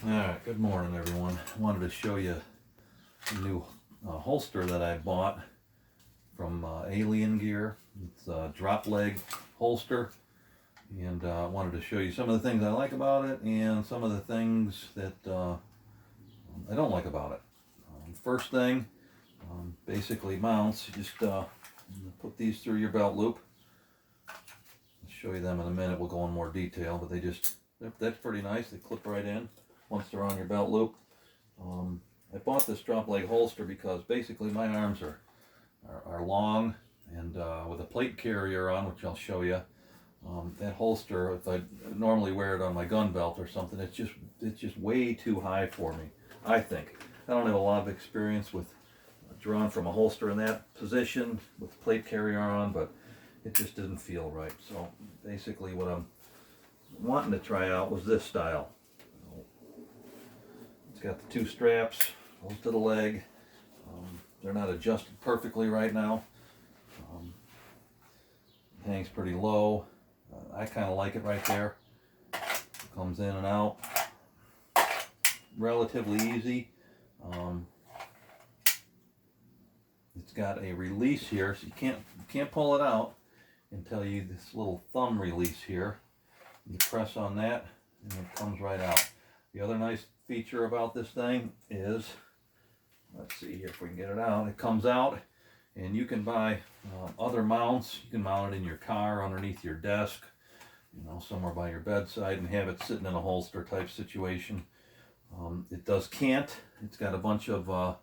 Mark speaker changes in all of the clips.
Speaker 1: Alright, good morning everyone. I wanted to show you a new holster that I bought from Alien Gear. It's a drop leg holster, and I wanted to show you some of the things I like about it and some of the things that I don't like about it. First thing, basically mounts. You just put these through your belt loop. I'll show you them in a minute. We'll go in more detail, but that's pretty nice. They clip right in once they're on your belt loop. I bought this drop leg holster because basically my arms are long, and with a plate carrier on, which I'll show you, that holster, if I normally wear it on my gun belt or something, it's just way too high for me, I think. I don't have a lot of experience with drawing from a holster in that position with the plate carrier on, but it just didn't feel right. So basically what I'm wanting to try out was this style. It's got the two straps, goes to the leg. They're not adjusted perfectly right now. It hangs pretty low. I kind of like it right there. It comes in and out relatively easy. It's got a release here, so you can't pull it out until you this little thumb release here. You press on that, and it comes right out. The other nice feature about this thing is, let's see here if we can get it out. It comes out, and you can buy other mounts. You can mount it in your car, underneath your desk, somewhere by your bedside, and have it sitting in a holster type situation. It does cant. It's got a bunch of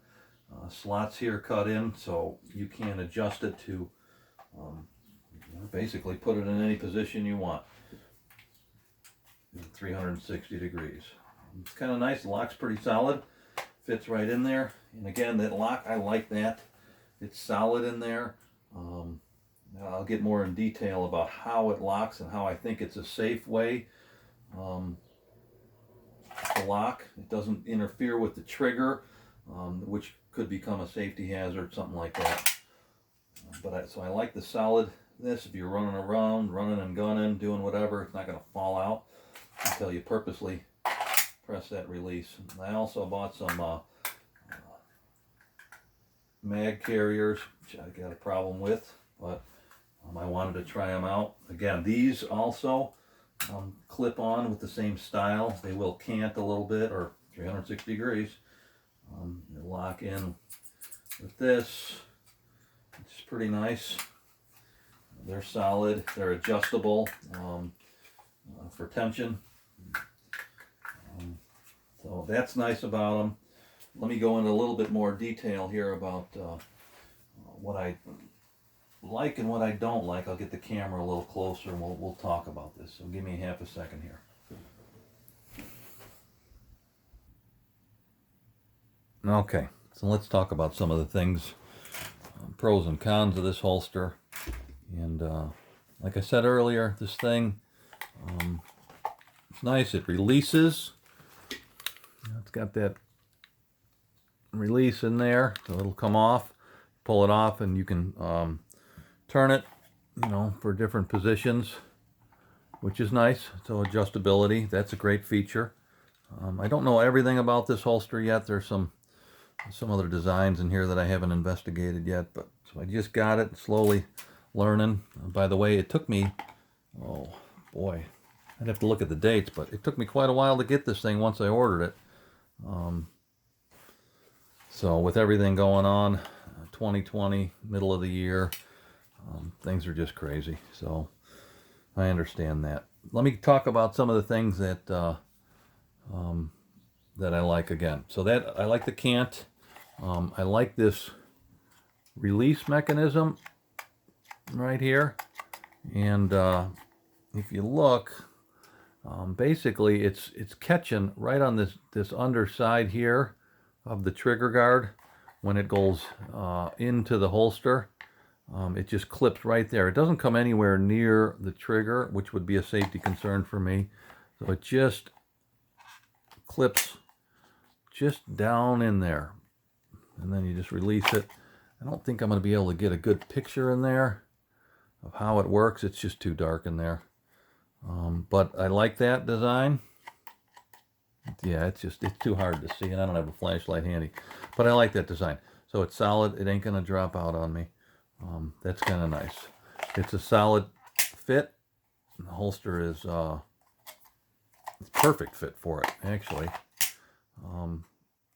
Speaker 1: slots here cut in, so you can adjust it to basically put it in any position you want. 360 degrees. It's kind of nice. The lock's pretty solid. Fits right in there. And again, that lock, I like that. It's solid in there. I'll get more in detail about how it locks and how I think it's a safe way to lock. It doesn't interfere with the trigger, which could become a safety hazard, something like that. So I like the solidness. If you're running around, running and gunning, doing whatever, it's not going to fall out until you purposely press that release. I also bought some mag carriers, which I got a problem with, but I wanted to try them out. Again, these also clip on with the same style. They will cant a little bit, or 360 degrees. They lock in with this, which is pretty nice. They're solid. They're adjustable for tension. So that's nice about them. Let me go into a little bit more detail here about what I like and what I don't like. I'll get the camera a little closer and we'll talk about this. So give me half a second here. Okay, so let's talk about some of the things, pros and cons of this holster. And like I said earlier, this thing, it's nice. It releases. It's got that release in there, so it'll come off. Pull it off, and you can turn it, for different positions, which is nice. So adjustability, that's a great feature. I don't know everything about this holster yet. There's some other designs in here that I haven't investigated yet, but so I just got it, slowly learning. By the way, it took me, oh boy, I'd have to look at the dates, but it took me quite a while to get this thing once I ordered it. So with everything going on, 2020, middle of the year, things are just crazy. So I understand that. Let me talk about some of the things that that I like again. So that I like the cant. I like this release mechanism right here. And if you look, basically it's catching right on this underside here of the trigger guard. When it goes into the holster, it just clips right there. It doesn't come anywhere near the trigger, which would be a safety concern for me. So it just clips just down in there, and then you just release it. I don't think I'm going to be able to get a good picture in there of how it works. It's just too dark in there. But I like that design. yeah, it's too hard to see, and I don't have a flashlight handy. But I like that design. So it's solid. It ain't gonna drop out on me. That's kind of nice. It's a solid fit. The holster is it's perfect fit for it, actually,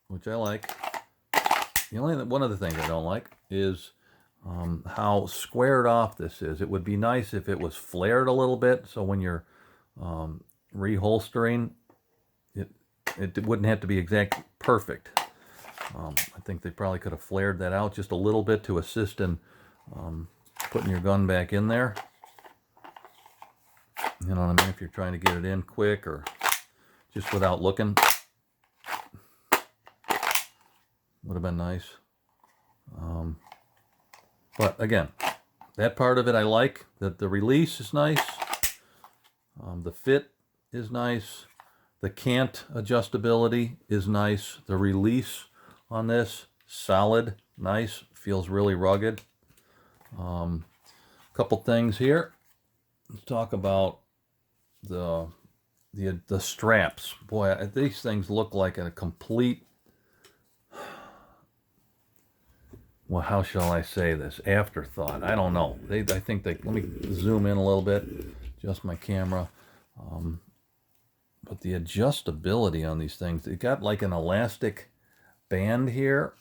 Speaker 1: which I like. The only one of the things I don't like is how squared off this is. It would be nice if it was flared a little bit, so when you're reholstering, it wouldn't have to be exact perfect. I think they probably could have flared that out just a little bit to assist in putting your gun back in there. You know what I mean? If you're trying to get it in quick or just without looking, would have been nice. But again, that part of it I like. That the release is nice. The fit is nice. The cant adjustability is nice. The release on this, solid, nice, feels really rugged. Couple things here. Let's talk about the straps. Boy, these things look like a complete, well, how shall I say this? Afterthought. I don't know. I think they, let me zoom in a little bit, adjust my camera. But the adjustability on these things, it got like an elastic band here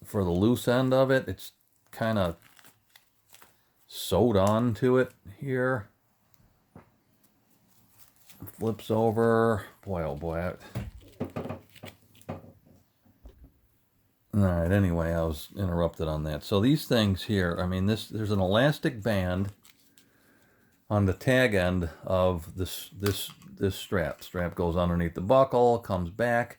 Speaker 1: for the loose end of it. It's kind of sewed on to it here. Flips over. Boy, oh boy. All right, anyway, I was interrupted on that. So these things here, I mean, there's an elastic band on the tag end of this strap. Strap goes underneath the buckle, comes back.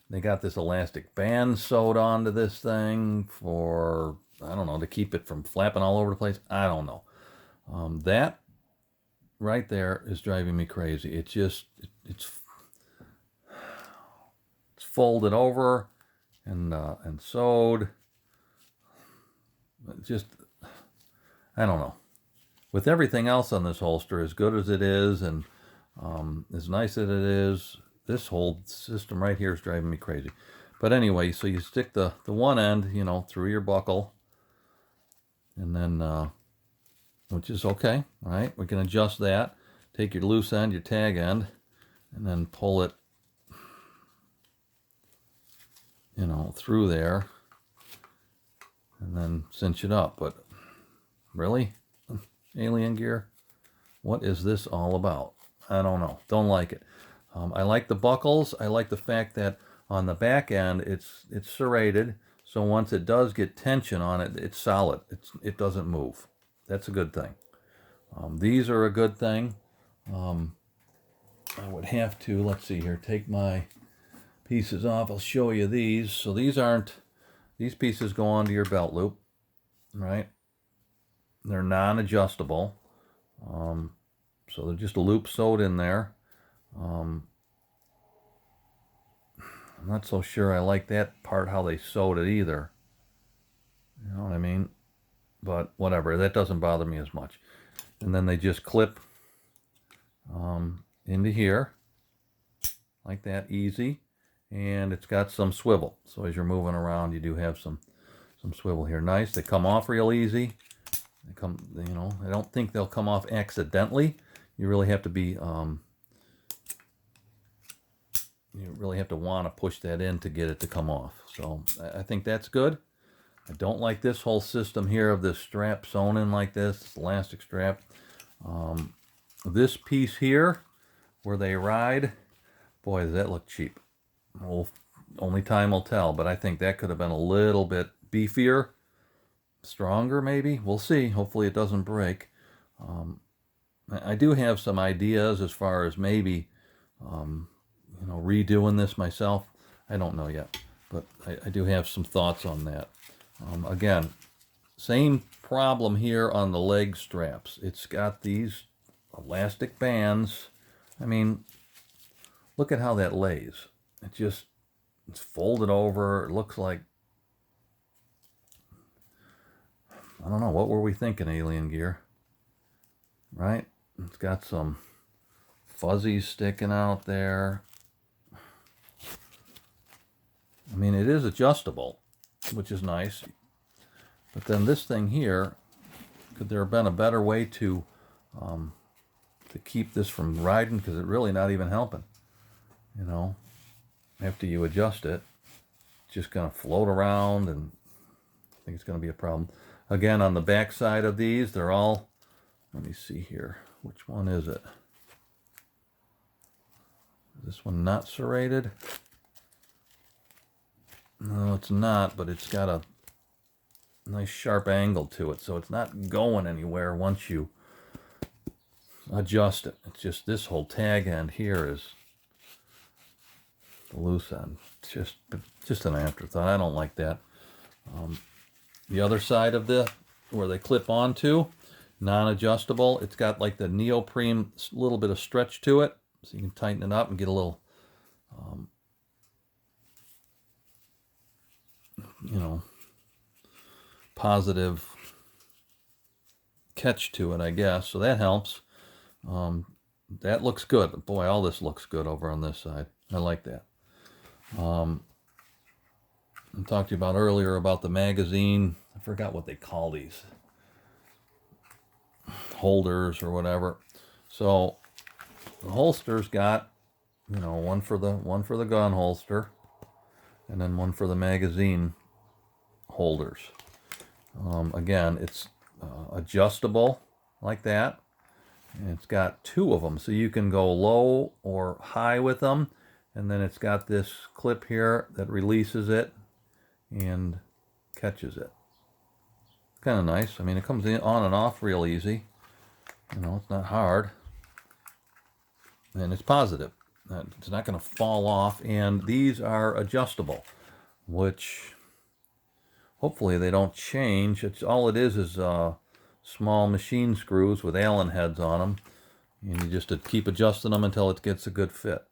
Speaker 1: They got this elastic band sewed onto this thing for, I don't know, to keep it from flapping all over the place. I don't know. That right there is driving me crazy. It's folded over and sewed. Just, I don't know. With everything else on this holster, as good as it is and as nice as it is, this whole system right here is driving me crazy. But anyway, so you stick the one end, you know, through your buckle, and then, which is okay, all right? We can adjust that. Take your loose end, your tag end, and then pull it, you know, through there, and then cinch it up. But really? Alien Gear, what is this all about? I don't know. Don't like it. I like the buckles. I like the fact that on the back end it's serrated, so once it does get tension on it, it's solid. It doesn't move. That's a good thing. These are a good thing. I would have to, let's see here, take my pieces off. I'll show you these. So these pieces go onto your belt loop, right? They're non-adjustable, so they're just a loop sewed in there. I'm not so sure I like that part, how they sewed it either. You know what I mean? But whatever, that doesn't bother me as much. And then they just clip into here, like that, easy. And it's got some swivel, so as you're moving around, you do have some swivel here. Nice. They come off real easy. They come, you know, I don't think they'll come off accidentally. You really have to be, you really have to want to push that in to get it to come off. So I think that's good. I don't like this whole system here of this strap sewn in like this elastic strap. This piece here, where they ride, boy, does that look cheap. Well, only time will tell, but I think that could have been a little bit beefier. Stronger, maybe. We'll see. Hopefully it doesn't break. I do have some ideas as far as maybe, you know, redoing this myself. I don't know yet, but I do have some thoughts on that. Again, same problem here on the leg straps. It's got these elastic bands. I mean, look at how that lays. It's folded over. It looks like, I don't know, what were we thinking, Alien Gear? Right? It's got some fuzzies sticking out there. I mean, it is adjustable, which is nice. But then this thing here, could there have been a better way to keep this from riding? Because it's really not even helping. You know, after you adjust it, it's just going to float around, and I think it's going to be a problem. Again, on the back side of these, they're all, let me see here. Which one is it? Is this one not serrated? No, it's not, but it's got a nice sharp angle to it, so it's not going anywhere once you adjust it. It's just this whole tag end here is the loose end. It's just an afterthought. I don't like that. The other side of the, where they clip onto, non-adjustable, it's got like the neoprene, little bit of stretch to it, so you can tighten it up and get a little you know, positive catch to it, I guess. So that helps. That looks good. Boy, all this looks good over on this side. I like that. I talked to you about earlier about the magazine. I forgot what they call these holders or whatever. So the holster's got, you know, one for the gun holster, and then one for the magazine holders. Again, it's adjustable like that, and it's got two of them, so you can go low or high with them, and then it's got this clip here that releases it and catches it. Kind of nice. I mean, it comes in on and off real easy. You know, it's not hard, and it's positive. It's not going to fall off, and these are adjustable, which hopefully they don't change. It's all it is small machine screws with Allen heads on them, and you just keep adjusting them until it gets a good fit.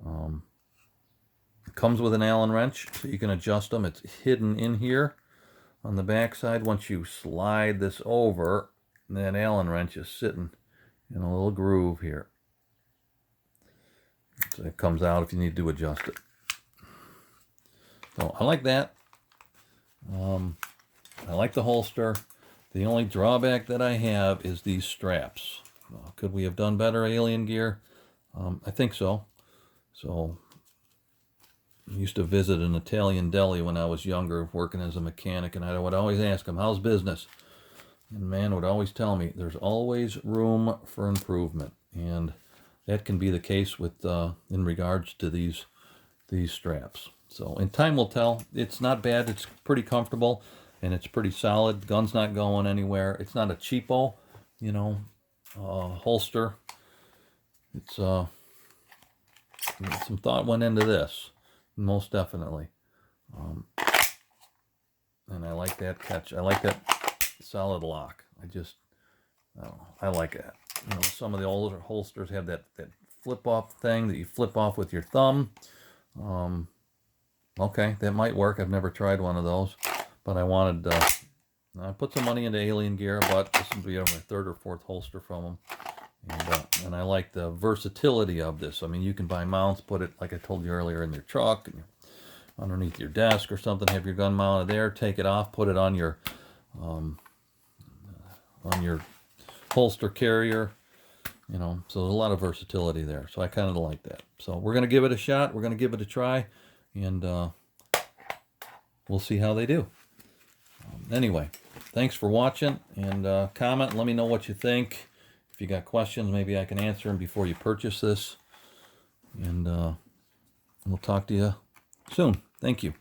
Speaker 1: It comes with an Allen wrench, so you can adjust them. It's hidden in here on the back side. Once you slide this over, that Allen wrench is sitting in a little groove here. So it comes out if you need to adjust it. So I like that. I like the holster. The only drawback that I have is these straps. Could we have done better, Alien Gear? I think so. So I used to visit an Italian deli when I was younger, working as a mechanic, and I would always ask him, how's business? And the man would always tell me, there's always room for improvement. And that can be the case with in regards to these straps. So, and time will tell. It's not bad. It's pretty comfortable, and it's pretty solid. The gun's not going anywhere. It's not a cheapo, you know, holster. It's some thought went into this, most definitely. And I like that catch. I like that solid lock. I don't know, I like that. You know, some of the older holsters have that flip off thing that you flip off with your thumb. Okay, that might work. I've never tried one of those, but I wanted, I put some money into Alien Gear. I bought this will be my third or fourth holster from them. And I like the versatility of this. I mean, you can buy mounts, put it, like I told you earlier, in your truck, and underneath your desk or something, have your gun mounted there, take it off, put it on your holster carrier, you know, so there's a lot of versatility there. So I kind of like that. So we're going to give it a shot. We're going to give it a try, and we'll see how they do. Anyway, thanks for watching, and comment and let me know what you think. If you got questions, maybe I can answer them before you purchase this, and we'll talk to you soon. Thank you.